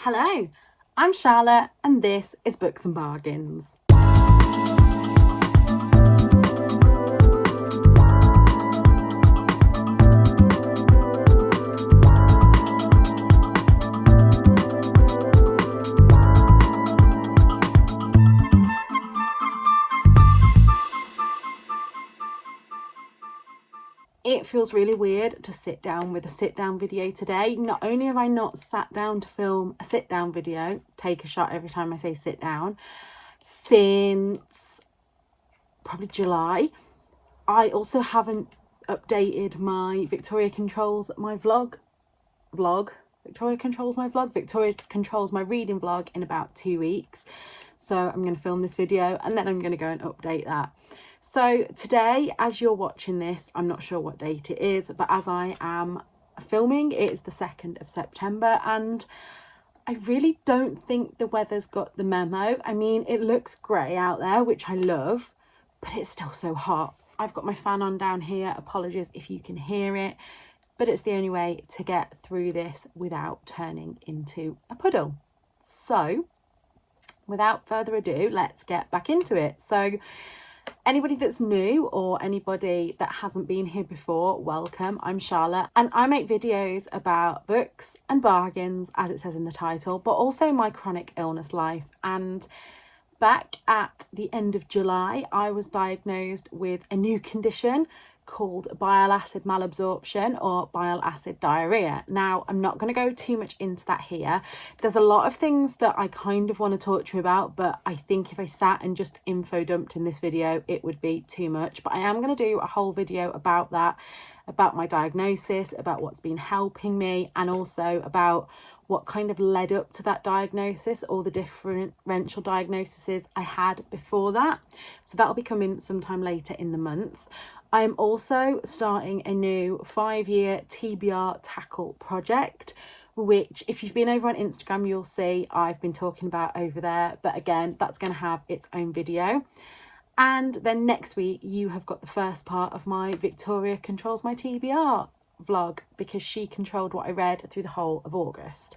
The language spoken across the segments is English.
Hello, I'm Charlotte and this is Books and Bargains. It feels really weird to sit down with a sit down video today. Not only have I not sat down to film a sit down video, take a shot every time I say sit down, since probably July, I also haven't updated my Victoria Controls my Victoria Controls my reading vlog in about 2 weeks. So I'm going to film this video and then I'm going to go and update that. So today, as you're watching this, I'm not sure what date it is, but as I am filming, it is the 2nd of September and I really don't think the weather's got the memo. I mean, it looks grey out there, which I love, but it's still so hot. I've got my fan on down here. Apologies if you can hear it, but it's the only way to get through this without turning into a puddle. So without further ado, let's get back into it. So anybody that's new or anybody that hasn't been here before, welcome. I'm Charlotte and I make videos about books and bargains, as it says in the title, but also my chronic illness life. And back at the end of July, I was diagnosed with a new condition called bile acid malabsorption or bile acid diarrhea. Now, I'm not going to go too much into that here. There's a lot of things that I kind of want to talk to you about, but I think if I sat and just info dumped in this video, it would be too much. But I am going to do a whole video about that, about my diagnosis, about what's been helping me, and also about what kind of led up to that diagnosis, all the differential diagnoses I had before that. So that'll be coming sometime later in the month. I'm also starting a new 5-year TBR Tackle Project, which if you've been over on Instagram, you'll see I've been talking about over there. But again, that's going to have its own video. And then next week, you have got the first part of my Victoria Controls My TBR vlog, because she controlled what I read through the whole of August.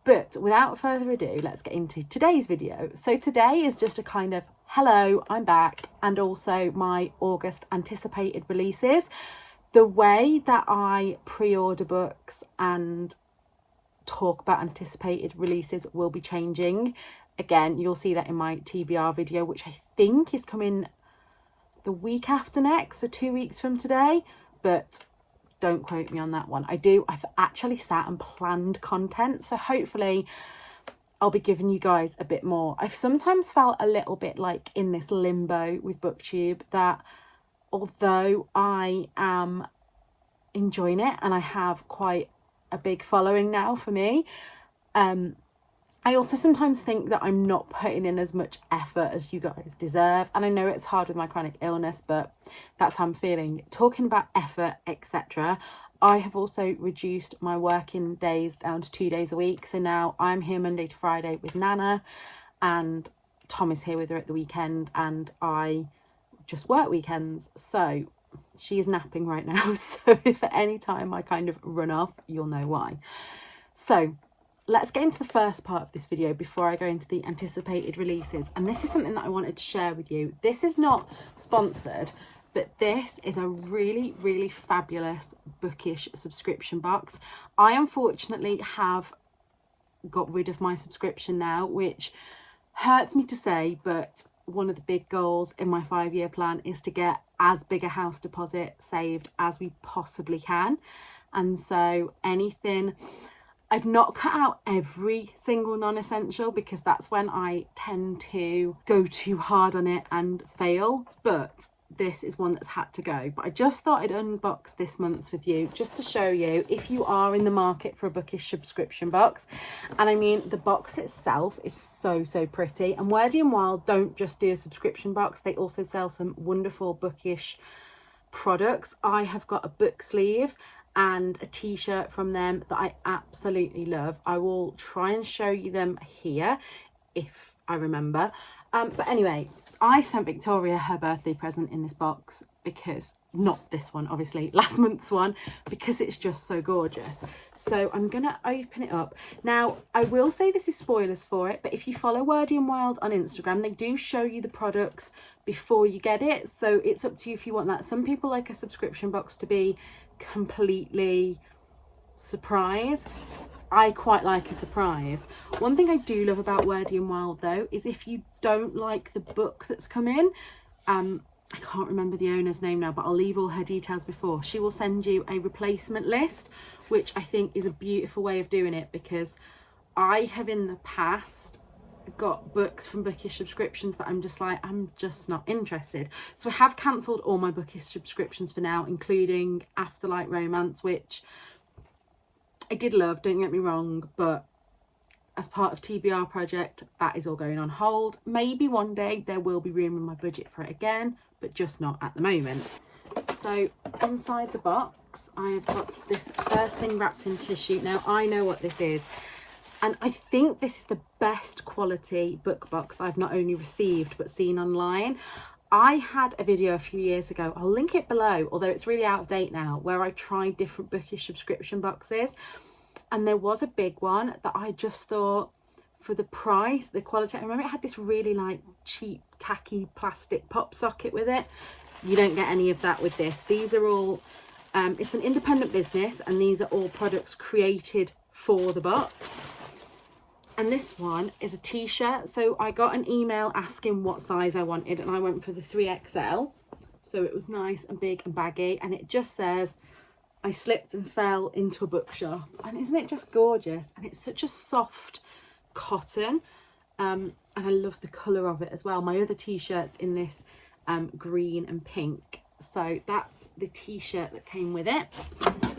But without further ado, let's get into today's video. So today is just a kind of hello, I'm back, and also my August anticipated releases. The way that I pre-order books and talk about anticipated releases will be changing. Again, you'll see that in my TBR video, which I think is coming the week after next, so 2 weeks from today, but don't quote me on that one. I've actually sat and planned content, so hopefully I'll be giving you guys a bit more. I've sometimes felt a little bit like in this limbo with BookTube, that although I am enjoying it and I have quite a big following now for me, I also sometimes think that I'm not putting in as much effort as you guys deserve. And I know it's hard with my chronic illness, but that's how I'm feeling. Talking about effort, etc., I have also reduced my working days down to 2 days a week. So now I'm here Monday to Friday with Nana, and Tom is here with her at the weekend, and I just work weekends. So she is napping right now. So if at any time I kind of run off, you'll know why. So let's get into the first part of this video before I go into the anticipated releases. And this is something that I wanted to share with you. This is not sponsored, but this is a really, really fabulous bookish subscription box. I unfortunately have got rid of my subscription now, which hurts me to say, but one of the big goals in my 5-year plan is to get as big a house deposit saved as we possibly can. And so anything, I've not cut out every single non-essential, because that's when I tend to go too hard on it and fail, but this is one that's had to go. But I just thought I'd unbox this month's with you, just to show you if you are in the market for a bookish subscription box. And I mean, the box itself is so pretty, and Wordy and Wild don't just do a subscription box, they also sell some wonderful bookish products. I have got a book sleeve and a t-shirt from them that I absolutely love. I will try and show you them here if I remember. But anyway, I sent Victoria her birthday present in this box because, not this one obviously, last month's one, because it's just so gorgeous. So I'm gonna open it up. Now I will say this is spoilers for it, but if you follow Wordy and Wild on Instagram, they do show you the products before you get it, so it's up to you if you want that. Some people like a subscription box to be completely surprise. I quite like a surprise. One thing I do love about Wordy and Wild though is if you don't like the book that's come in, I can't remember the owner's name now, but I'll leave all her details before. She will send you a replacement list, which I think is a beautiful way of doing it, because I have in the past got books from bookish subscriptions that I'm just like, I'm just not interested. So I have cancelled all my bookish subscriptions for now, including Afterlight Romance, which I did love, don't get me wrong, but as part of TBR Project, that is all going on hold. Maybe one day there will be room in my budget for it again, but just not at the moment. So inside the box, I've got this first thing wrapped in tissue. Now I know what this is, and I think this is the best quality book box I've not only received but seen online. I had a video a few years ago, I'll link it below, although it's really out of date now, where I tried different bookish subscription boxes. And there was a big one that I just thought, for the price, the quality, I remember it had this really like cheap tacky plastic pop socket with it. You don't get any of that with this. These are all, it's an independent business, and these are all products created for the box. And this one is a t-shirt. So I got an email asking what size I wanted, and I went for the 3XL. So it was nice and big and baggy, and it just says, I slipped and fell into a bookshop. And isn't it just gorgeous? And it's such a soft cotton, and I love the colour of it as well. My other t-shirt's in this green and pink, so that's the t-shirt that came with it.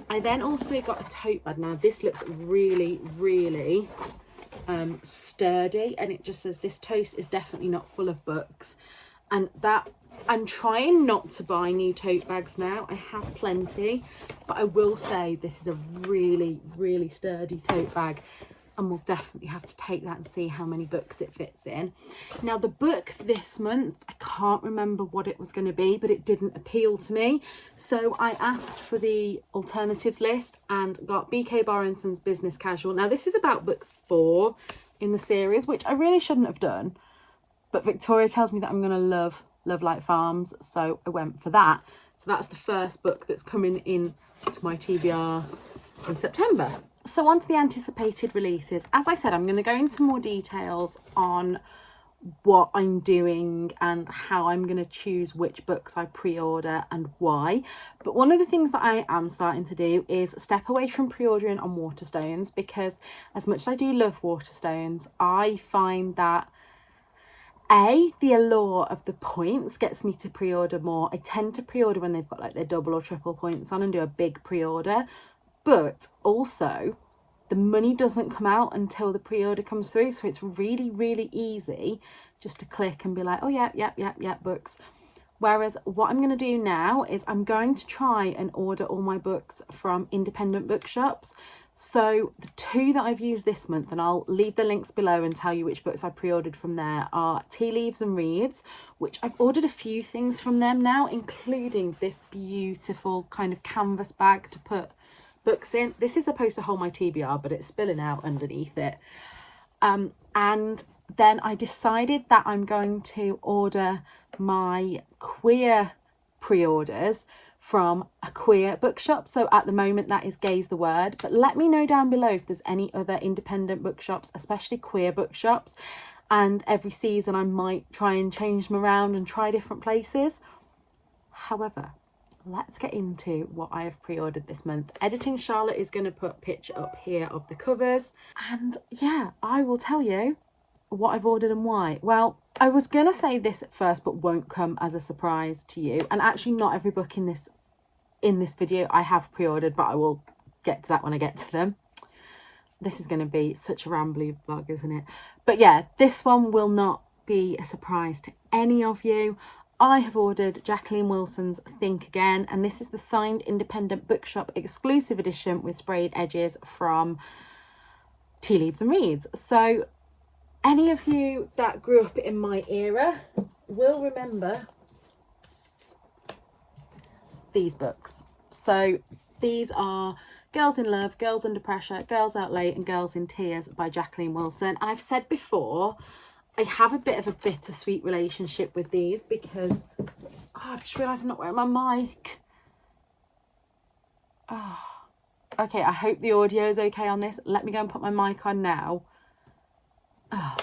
I then also got a tote bag. Now this looks really sturdy, and it just says, this tote is definitely not full of books. And that, I'm trying not to buy new tote bags now. I have plenty, but I will say this is a really sturdy tote bag, and we'll definitely have to take that and see how many books it fits in. Now the book this month, I can't remember what it was going to be, but it didn't appeal to me, so I asked for the alternatives list and got BK Borenson's Business Casual. Now this is about book 4 in the series, which I really shouldn't have done, but Victoria tells me that I'm going to love Like Farms, so I went for that. So that's the first book that's coming in to my TBR in September. So on to the anticipated releases. As I said, I'm going to go into more details on what I'm doing and how I'm going to choose which books I pre-order and why. But one of the things that I am starting to do is step away from pre-ordering on Waterstones, because as much as I do love Waterstones, I find that the allure of the points gets me to pre-order more. I tend to pre-order when they've got like their double or triple points on and do a big pre-order, but also the money doesn't come out until the pre-order comes through, so it's really easy just to click and be like, oh yeah, books. Whereas what I'm going to do now is I'm going to try and order all my books from independent bookshops. So the 2 that I've used this month, and I'll leave the links below and tell you which books I pre-ordered from there, are Tea Leaves and Reads, which I've ordered a few things from them now, including this beautiful kind of canvas bag to put books in. This is supposed to hold my TBR, but it's spilling out underneath it. And then I decided that I'm going to order my queer pre-orders from a queer bookshop. So at the moment that is Gaze the Word, but let me know down below if there's any other independent bookshops, especially queer bookshops, and every season I might try and change them around and try different places. However, let's get into what I have pre-ordered this month. Editing Charlotte is going to put a picture up here of the covers, and yeah, I will tell you what I've ordered and why. Well, I was going to say this at first, but won't come as a surprise to you, and actually not every book in this video I have pre-ordered, but I will get to that when I get to them. This is going to be such a rambly vlog, isn't it? But yeah, this one will not be a surprise to any of you. I have ordered Jacqueline Wilson's Think Again, and this is the signed independent bookshop exclusive edition with sprayed edges from Tea Leaves and Reads. So any of you that grew up in my era will remember these books. So these are Girls in Love, Girls Under Pressure, Girls Out Late and Girls in Tears by Jacqueline Wilson. And I've said before, I have a bit of a bittersweet relationship with these because I've just realised I'm not wearing my mic. Oh. Okay, I hope the audio is okay on this. Let me go and put my mic on now. Oh.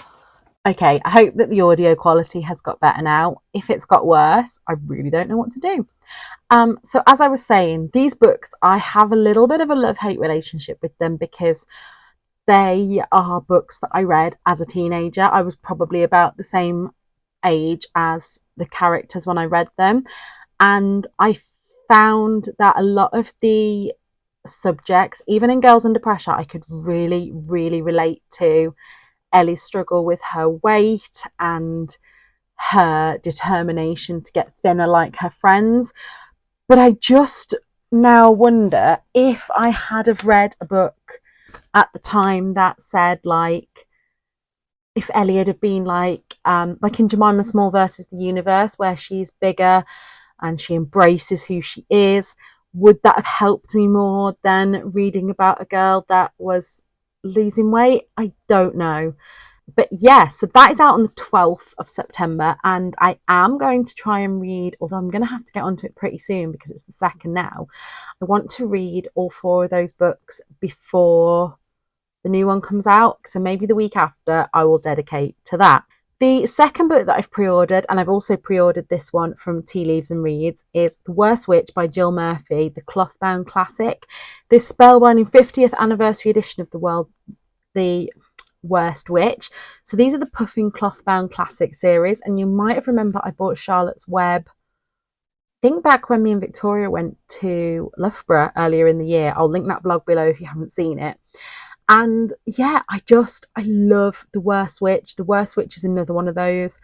Okay, I hope that the audio quality has got better now. If it's got worse, I really don't know what to do. So as I was saying, these books, I have a little bit of a love-hate relationship with them because they are books that I read as a teenager. I was probably about the same age as the characters when I read them. And I found that a lot of the subjects, even in Girls Under Pressure, I could really, really relate to Ellie's struggle with her weight and her determination to get thinner like her friends. But I just now wonder if I had have read a book at the time that said, like, if Ellie had have been like in Jemima Small versus the Universe, where she's bigger and she embraces who she is, would that have helped me more than reading about a girl that was losing weight? I don't know. But yeah, so that is out on the 12th of September, and I am going to try and read, although I'm going to have to get onto it pretty soon because it's the 2nd now. I want to read all 4 of those books before the new one comes out, so maybe the week after I will dedicate to that. The second book that I've pre-ordered, and I've also pre-ordered this one from Tea Leaves and Reads, is The Worst Witch by Jill Murphy, the Clothbound classic. This spellbinding 50th anniversary edition of the Worst Witch. So these are the Puffin Clothbound classic series, and you might have remembered I bought Charlotte's Web, I think back when me and Victoria went to Loughborough earlier in the year. I'll link that blog below if you haven't seen it. And yeah, I love The Worst Witch. The Worst Witch is another one of those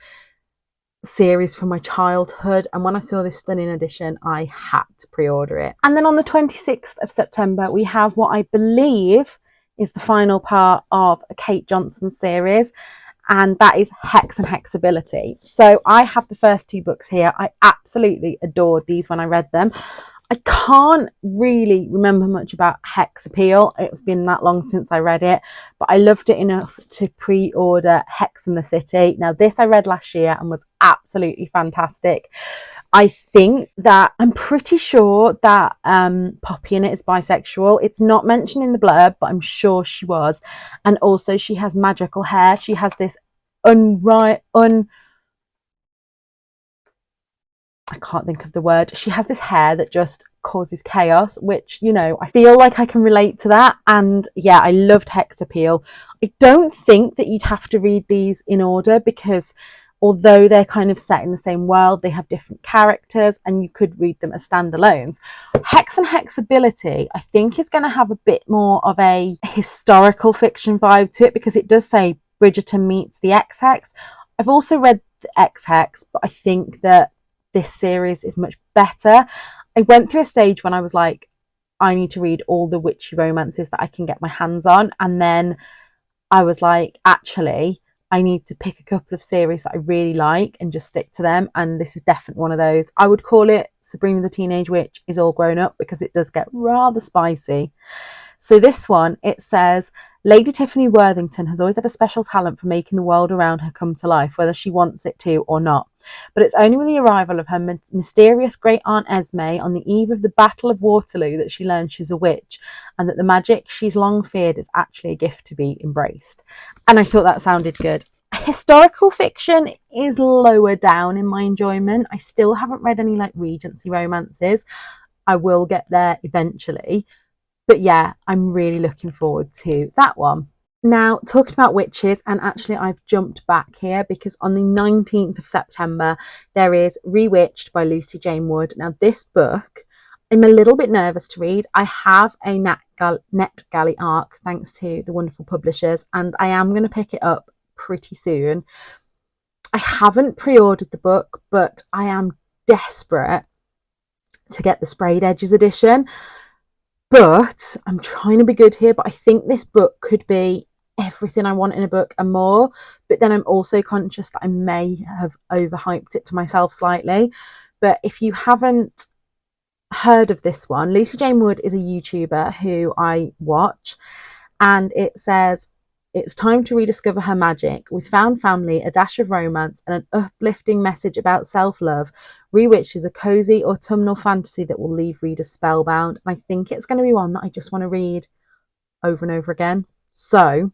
series from my childhood, and when I saw this stunning edition, I had to pre-order it. And then on the 26th of September, we have what I believe is the final part of a Kate Johnson series, and that is Hex and Hexability. So I have the first 2 books here. I absolutely adored these when I read them. I can't really remember much about Hex Appeal. It's been that long since I read it, but I loved it enough to pre-order Hex in the City. Now, this I read last year and was absolutely fantastic. I think that I'm pretty sure that Poppy in it is bisexual. It's not mentioned in the blurb, but I'm sure she was. And also she has magical hair. She has this I can't think of the word. She has this hair that just causes chaos, which, you know, I feel like I can relate to that. And yeah, I loved Hex Appeal. I don't think that you'd have to read these in order because although they're kind of set in the same world, they have different characters and you could read them as standalones. Hex and Hexability, I think, is going to have a bit more of a historical fiction vibe to it because it does say Bridgerton meets the X-Hex. I've also read the X-Hex, but I think that this series is much better. I went through a stage when I was like, I need to read all the witchy romances that I can get my hands on. And then I was like, actually, I need to pick a couple of series that I really like and just stick to them. And this is definitely one of those. I would call it Sabrina the Teenage Witch is All Grown Up because it does get rather spicy. So this one, it says, Lady Tiffany Worthington has always had a special talent for making the world around her come to life, whether she wants it to or not. But it's only with the arrival of her mysterious great aunt Esme on the eve of the Battle of Waterloo that she learns she's a witch and that the magic she's long feared is actually a gift to be embraced. And I thought that sounded good. Historical fiction is lower down in my enjoyment. I still haven't read any like Regency romances. I will get there eventually. But yeah, I'm really looking forward to that one. Now, talking about witches, and actually I've jumped back here because on the 19th of September, there is Rewitched by Lucy Jane Wood. Now, this book, I'm a little bit nervous to read. I have a NetGalley arc, thanks to the wonderful publishers, and I am going to pick it up pretty soon. I haven't pre-ordered the book, but I am desperate to get the Sprayed Edges edition. But I'm trying to be good here, but I think this book could be everything I want in a book and more. But then I'm also conscious that I may have overhyped it to myself slightly. But if you haven't heard of this one. Lucy Jane Wood is a YouTuber who I watch, and it says, it's time to rediscover her magic. With found family, a dash of romance, and an uplifting message about self-love, Rewitched is a cozy autumnal fantasy that will leave readers spellbound. And I think it's going to be one that I just want to read over and over again. So,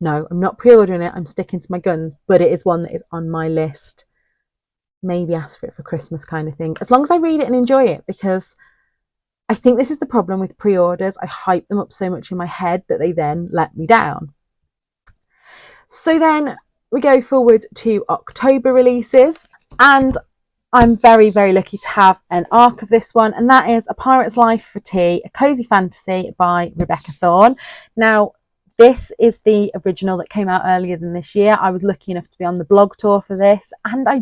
no, I'm not pre-ordering it. I'm sticking to my guns, but it is one that is on my list. Maybe ask for it for Christmas kind of thing. As long as I read it and enjoy it, because I think this is the problem with pre-orders. I hype them up so much in my head that they then let me down. So then we go forward to October releases, and I'm very, very lucky to have an arc of this one, and that is A Pirate's Life for Tea, a cozy fantasy by Rebecca Thorne. Now, this is the original that came out earlier than this year. I was lucky enough to be on the blog tour for this, and I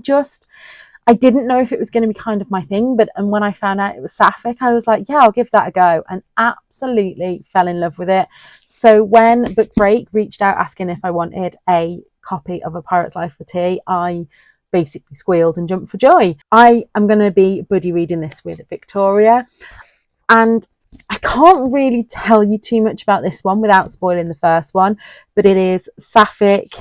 didn't know if it was going to be kind of my thing, and when I found out it was sapphic, I was like, yeah, I'll give that a go, and absolutely fell in love with it. So when Book Break reached out asking if I wanted a copy of A Pirate's Life for Tea, I basically squealed and jumped for joy. I am going to be buddy reading this with Victoria, and I can't really tell you too much about this one without spoiling the first one, but it is sapphic,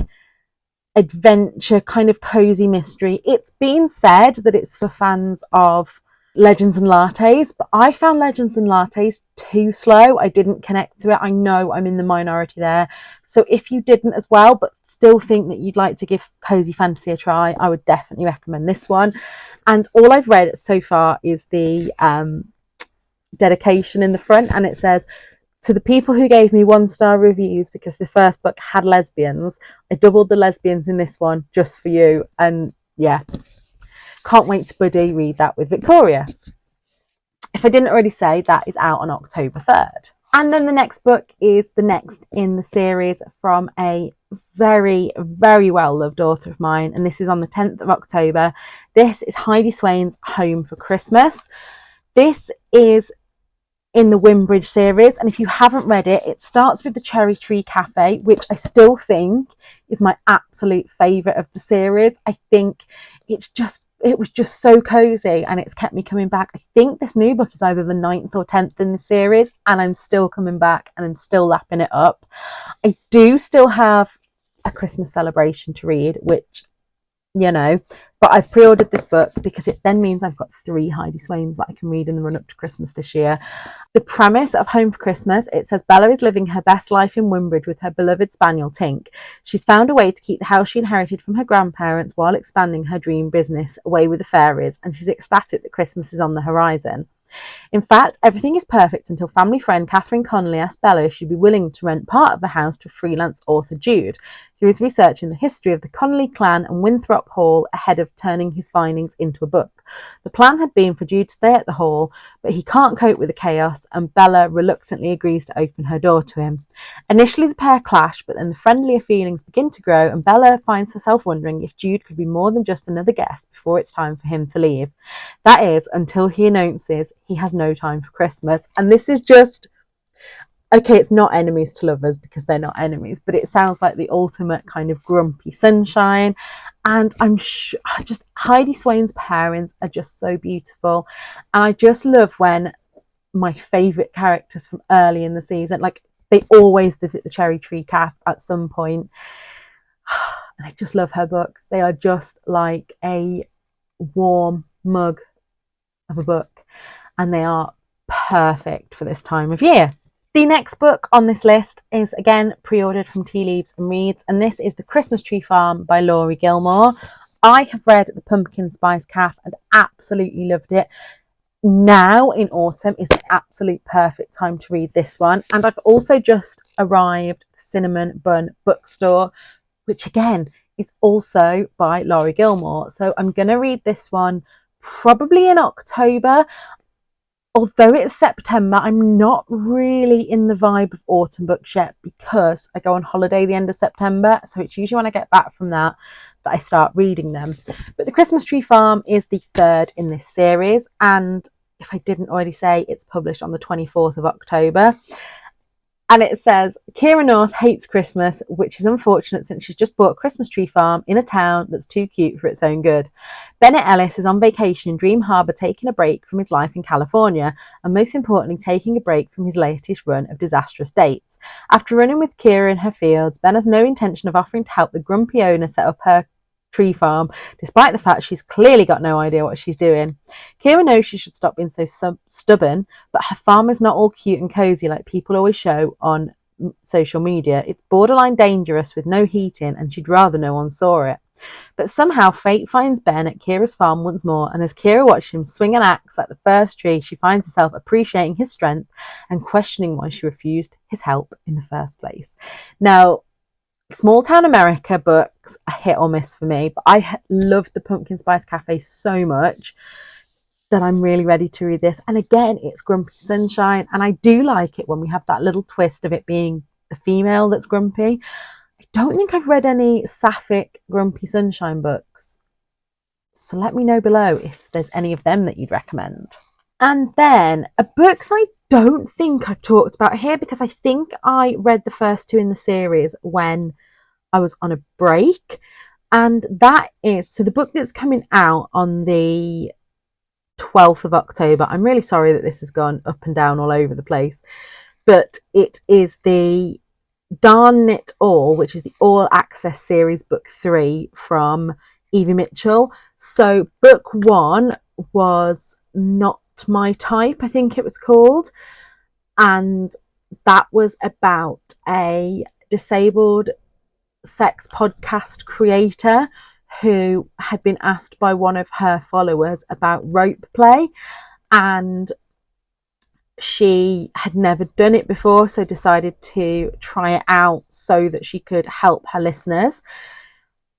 adventure, kind of cozy mystery. It's been said that it's for fans of Legends and Lattes, but I found Legends and Lattes too slow. I didn't connect to it. I know I'm in the minority there. So if you didn't as well, but still think that you'd like to give cozy fantasy a try, I would definitely recommend this one. And all I've read so far is the dedication in the front, and it says, to the people who gave me 1-star reviews because the first book had lesbians, I doubled the lesbians in this one just for you. And yeah, can't wait to buddy read that with Victoria. If I didn't already say, that is out on October 3rd. And then the next book is the next in the series from a very, very well-loved author of mine, and this is on the 10th of October. This is Heidi Swain's Home for Christmas. This is in the Wimbridge series, and if you haven't read it, it starts with the Cherry Tree Cafe, which I still think is my absolute favourite of the series. I think it was just so cozy, and it's kept me coming back. I think this new book is either the 9th or 10th in the series, and I'm still coming back and I'm still lapping it up. I do still have A Christmas Celebration to read, which, you know, but I've pre-ordered this book because it then means I've got 3 Heidi Swains that I can read in the run-up to Christmas this year. The premise of Home for Christmas, it says Bella is living her best life in Wimbridge with her beloved spaniel Tink. She's found a way to keep the house she inherited from her grandparents while expanding her dream business away with the fairies, and she's ecstatic that Christmas is on the horizon. In fact, everything is perfect until family friend Catherine Connolly asks Bella if she'd be willing to rent part of the house to freelance author Jude, who is researching the history of the Connolly clan and Winthrop Hall ahead of turning his findings into a book. The plan had been for Jude to stay at the hall, but he can't cope with the chaos, and Bella reluctantly agrees to open her door to him. Initially, the pair clash, but then the friendlier feelings begin to grow, and Bella finds herself wondering if Jude could be more than just another guest before it's time for him to leave. That is, until he announces he has no time for Christmas. And this is just, okay, it's not enemies to lovers because they're not enemies, but it sounds like the ultimate kind of grumpy sunshine. And I'm just, Heidi Swain's parents are just so beautiful. And I just love when my favourite characters from early in the season, like, they always visit the Cherry Tree Cafe at some point. And I just love her books. They are just like a warm mug of a book, and they are perfect for this time of year. The next book on this list is again pre-ordered from Tea Leaves and Reads, and this is The Christmas Tree Farm by Laurie Gilmore. I have read The Pumpkin Spice Cafe and absolutely loved it. Now in autumn is the absolute perfect time to read this one. And I've also just arrived at the Cinnamon Bun Bookstore, which again is also by Laurie Gilmore. So I'm going to read this one probably in October. Although it's September, I'm not really in the vibe of autumn books yet because I go on holiday the end of September. So it's usually when I get back from that I start reading them. But The Christmas Tree Farm is the 3rd in this series. And if I didn't already say, it's published on the 24th of October. And it says, Kira North hates Christmas, which is unfortunate since she's just bought a Christmas tree farm in a town that's too cute for its own good. Bennett Ellis is on vacation in Dream Harbour, taking a break from his life in California, and most importantly, taking a break from his latest run of disastrous dates. After running with Kira in her fields, Ben has no intention of offering to help the grumpy owner set up her tree farm, despite the fact she's clearly got no idea what she's doing. Kira knows she should stop being so stubborn, but her farm is not all cute and cozy like people always show on social media. It's borderline dangerous with no heating, and she'd rather no one saw it. But somehow fate finds Ben at Kira's farm once more, and as Kira watches him swing an axe at the first tree, she finds herself appreciating his strength and questioning why she refused his help in the first place. Now, small town America books are hit or miss for me, but I loved the Pumpkin Spice Cafe so much that I'm really ready to read this. And again, it's Grumpy Sunshine, and I do like it when we have that little twist of it being the female that's grumpy. I don't think I've read any sapphic Grumpy Sunshine books, so let me know below if there's any of them that you'd recommend. And then a book that I don't think I've talked about here, because I think I read the first two in the series when I was on a break, and that is, so the book that's coming out on the 12th of October. I'm really sorry that this has gone up and down all over the place, but it is the Darn It All, which is the All Access Series Book 3 from Evie Mitchell. So book 1 was Not My Type, I think it was called, and that was about a disabled sex podcast creator who had been asked by one of her followers about rope play, and she had never done it before, so decided to try it out so that she could help her listeners.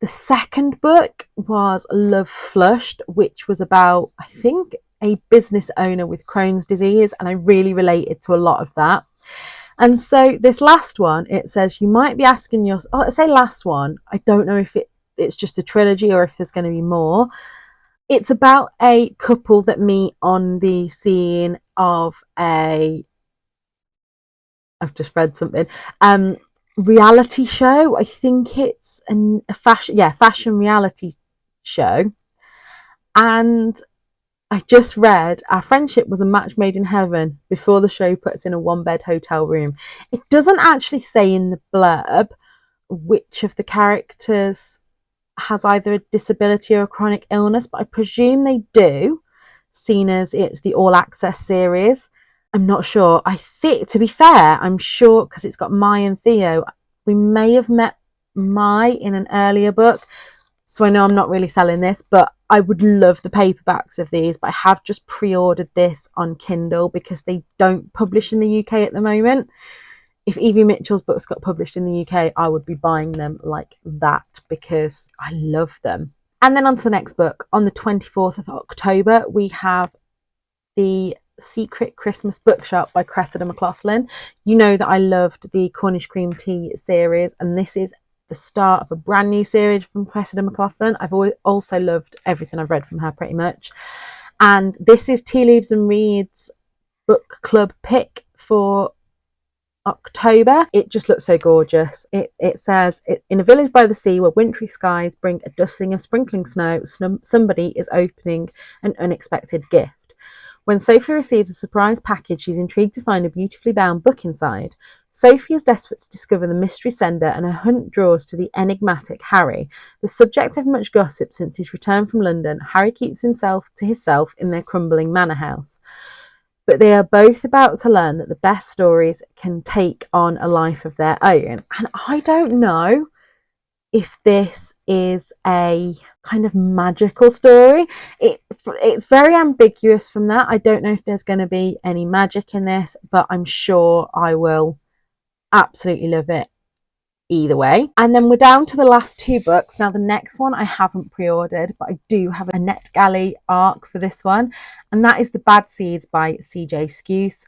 The second book was Love Flushed, which was about, I think, a business owner with Crohn's disease, and I really related to a lot of that. And so this last one, it says, you might be asking yourself, I say last one, I don't know if it's just a trilogy or if there's going to be more. It's about a couple that meet on the scene of I've just read something, reality show. I think it's a fashion reality show. And I just read, our friendship was a match made in heaven before the show put us in a one-bed hotel room. It doesn't actually say in the blurb which of the characters has either a disability or a chronic illness, but I presume they do, seeing as it's the All Access series. I'm not sure. I think, to be fair, I'm sure, because it's got Mai and Theo, we may have met Mai in an earlier book, so I know I'm not really selling this, but I would love the paperbacks of these, but I have just pre-ordered this on Kindle because they don't publish in the UK at the moment. If Evie Mitchell's books got published in the UK, I would be buying them like that because I love them. And then on to the next book. On the 24th of October, we have The Secret Christmas Bookshop by Cressida Mclaughlin. You know that I loved the Cornish Cream Tea series, and this is the start of a brand new series from Cressida Mclaughlin. I've also loved everything I've read from her pretty much. And this is Tea Leaves and Reads book club pick for October. It just looks so gorgeous. It says, in a village by the sea where wintry skies bring a dusting of sprinkling snow, somebody is opening an unexpected gift. When Sophie receives a surprise package, she's intrigued to find a beautifully bound book inside. Sophie is desperate to discover the mystery sender, and her hunt draws to the enigmatic Harry. The subject of much gossip since his return from London, Harry keeps himself to himself in their crumbling manor house. But they are both about to learn that the best stories can take on a life of their own. And I don't know if this is a kind of magical story. It's very ambiguous from that. I don't know if there's going to be any magic in this, but I'm sure I will absolutely love it either way. And then we're down to the last two books. Now the next one I haven't pre-ordered, but I do have a NetGalley arc for this one, and that is The Bad Seeds by C J Skuse.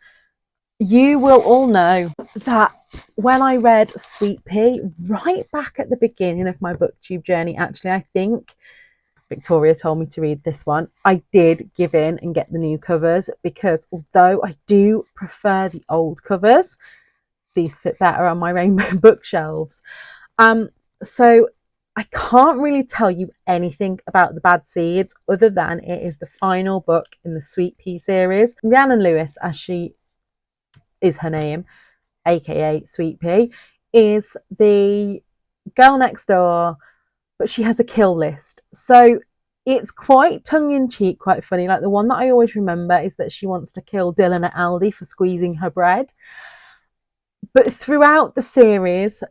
You will all know that when I read Sweet Pea, right back at the beginning of my booktube journey, actually, I think Victoria told me to read this one, I did give in and get the new covers, because although I do prefer the old covers, these fit better on my rainbow bookshelves. So I can't really tell you anything about The Bad Seeds other than it is the final book in the Sweet Pea series. Rhiannon Lewis, as she is her name, aka Sweet Pea, is the girl next door, but she has a kill list. So it's quite tongue-in-cheek, quite funny. Like, the one that I always remember is that she wants to kill Dylan at Aldi for squeezing her bread. But throughout the series,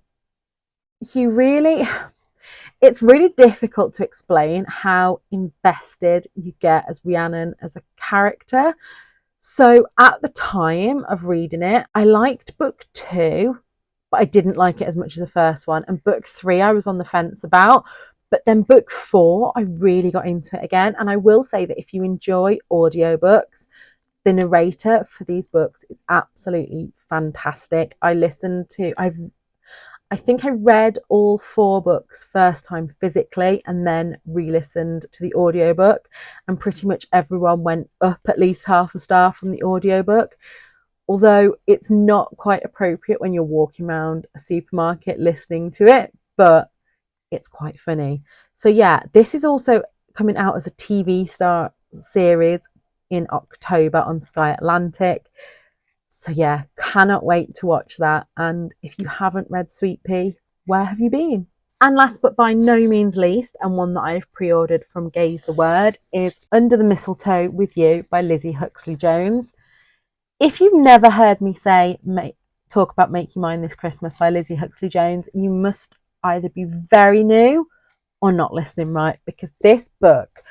it's really difficult to explain how invested you get as Rhiannon as a character. So at the time of reading it, I liked book 2, but I didn't like it as much as the first one. And book 3, I was on the fence about. But then book 4, I really got into it again. And I will say that if you enjoy audiobooks, the narrator for these books is absolutely fantastic. I think I read all 4 books first time physically and then re-listened to the audiobook, and pretty much everyone went up at least half a star from the audiobook, although it's not quite appropriate when you're walking around a supermarket listening to it, but it's quite funny. So yeah, this is also coming out as a TV star series in October on Sky Atlantic. So yeah, cannot wait to watch that. And if you haven't read Sweet Pea, where have you been? And last but by no means least, and one that I've pre-ordered from Gaze the Word, is Under the Mistletoe with You by Lizzie Huxley-Jones. If you've never heard me talk about Make You Mine This Christmas by Lizzie Huxley-Jones, you must either be very new or not listening right, because this book,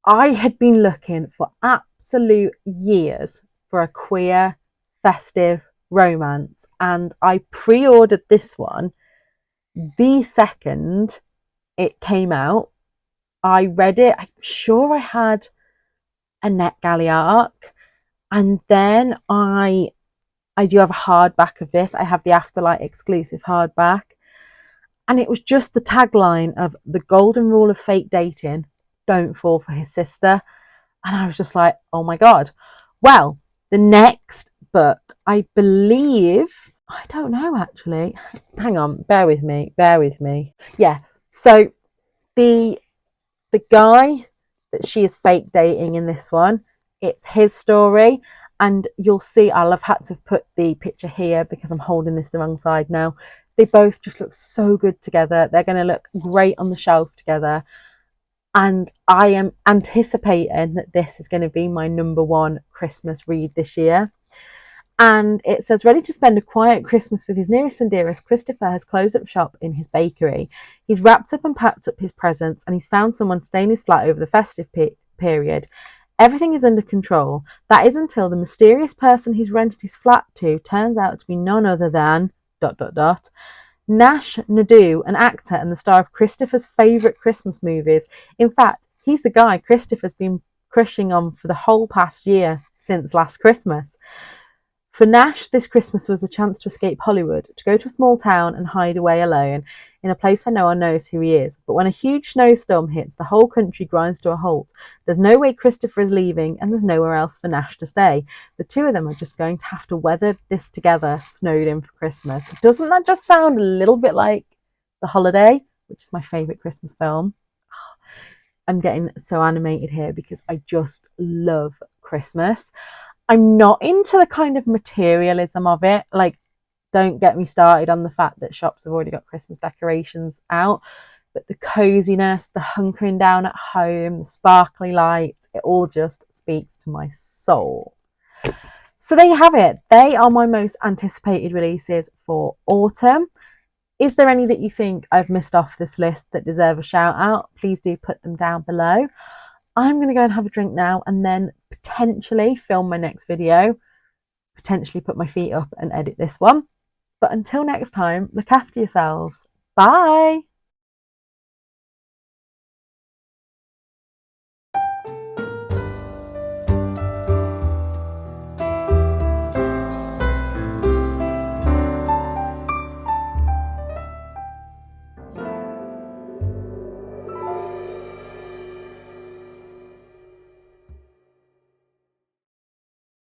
I had been looking for absolute years for a queer, festive romance, and I pre-ordered this one the second it came out. I read it, I'm sure I had a NetGalley arc, and then I do have a hardback of this. I have the Afterlight exclusive hardback, and it was just the tagline of the golden rule of fake dating: don't fall for his sister. And I was just like, oh my god. Well, the next book, I believe, I don't know actually. Hang on, bear with me. Yeah, so the guy that she is fake dating in this one, it's his story. And you'll see, I'll have had to put the picture here because I'm holding this the wrong side now. They both just look so good together. They're going to look great on the shelf together. And I am anticipating that this is going to be my #1 Christmas read this year. And it says, ready to spend a quiet Christmas with his nearest and dearest, Christopher has closed up shop in his bakery. He's wrapped up and packed up his presents, and he's found someone to stay in his flat over the festive period. Everything is under control. That is until the mysterious person he's rented his flat to turns out to be none other than ... Nash Naidoo, an actor and the star of Christopher's favourite Christmas movies. In fact, he's the guy Christopher's been crushing on for the whole past year, since last Christmas. For Nash, this Christmas was a chance to escape Hollywood, to go to a small town and hide away alone, in a place where no one knows who he is. But when a huge snowstorm hits, the whole country grinds to a halt. There's no way Christopher is leaving, and there's nowhere else for Nash to stay. The two of them are just going to have to weather this together, snowed in for Christmas. Doesn't that just sound a little bit like The Holiday, which is my favourite Christmas film? I'm getting so animated here because I just love Christmas. I'm not into the kind of materialism of it. Like, don't get me started on the fact that shops have already got Christmas decorations out, but the coziness, the hunkering down at home, the sparkly lights, it all just speaks to my soul. So there you have it. They are my most anticipated releases for autumn. Is there any that you think I've missed off this list that deserve a shout out? Please do put them down below. I'm going to go and have a drink now and then potentially film my next video, potentially put my feet up and edit this one. But until next time, look after yourselves. Bye.